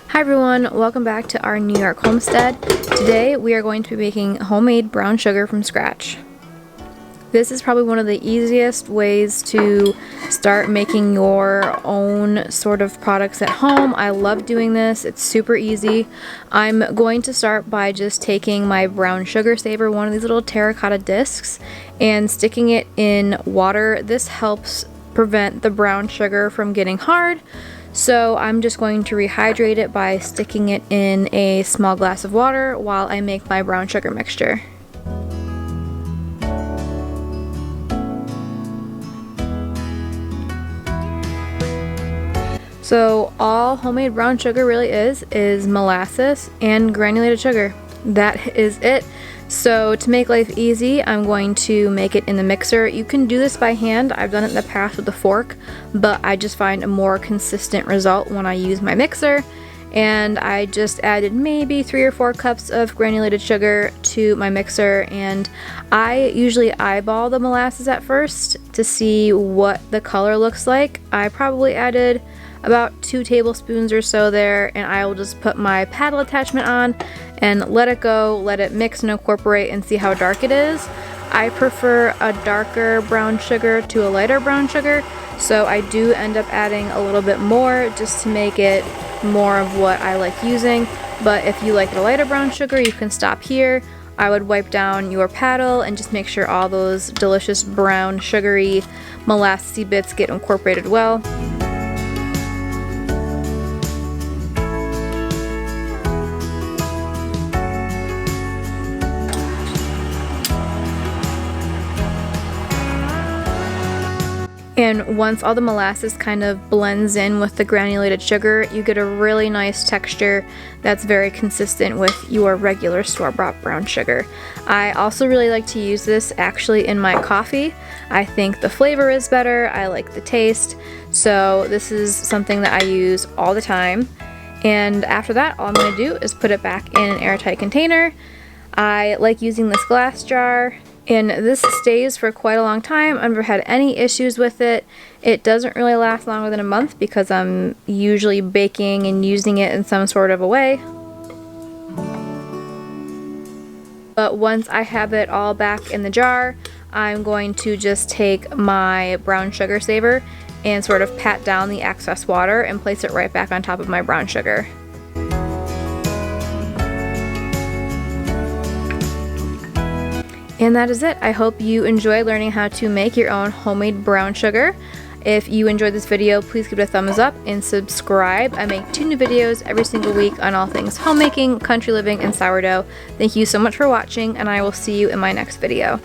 Hi everyone, welcome back to our New York homestead. Today we are going to be making homemade brown sugar from scratch. This is probably one of the easiest ways to start making your own sort of products at home. I love doing this, it's super easy. I'm going to start by just taking my brown sugar saver, one of these little terracotta discs, and sticking it in water. This helps prevent the brown sugar from getting hard. So I'm just going to rehydrate it by sticking it in a small glass of water while I make my brown sugar mixture. So all homemade brown sugar really is molasses and granulated sugar. That is it. So to make life easy, I'm going to make it in the mixer. You can do this by hand. I've done it in the past with a fork, but I just find a more consistent result when I use my mixer. And I just added maybe 3 or 4 cups of granulated sugar to my mixer, and I usually eyeball the molasses at first to see what the color looks like. I probably added about 2 tablespoons or so there, and I will just put my paddle attachment on and let it go, let it mix and incorporate and see how dark it is. I prefer a darker brown sugar to a lighter brown sugar, so I do end up adding a little bit more just to make it more of what I like using. But if you like the lighter brown sugar, you can stop here. I would wipe down your paddle and just make sure all those delicious brown sugary molassesy bits get incorporated well. And once all the molasses kind of blends in with the granulated sugar, you get a really nice texture that's very consistent with your regular store-bought brown sugar. I also really like to use this actually in my coffee. I think the flavor is better, I like the taste, so this is something that I use all the time. And after that, all I'm going to do is put it back in an airtight container. I like using this glass jar, and this stays for quite a long time. I've never had any issues with it. It doesn't really last longer than a month because I'm usually baking and using it in some sort of a way. But once I have it all back in the jar, I'm going to just take my brown sugar saver and sort of pat down the excess water and place it right back on top of my brown sugar. And that is it. I hope you enjoy learning how to make your own homemade brown sugar. If you enjoyed this video, please give it a thumbs up and subscribe. I make 2 new videos every single week on all things homemaking, country living, and sourdough. Thank you so much for watching, and I will see you in my next video.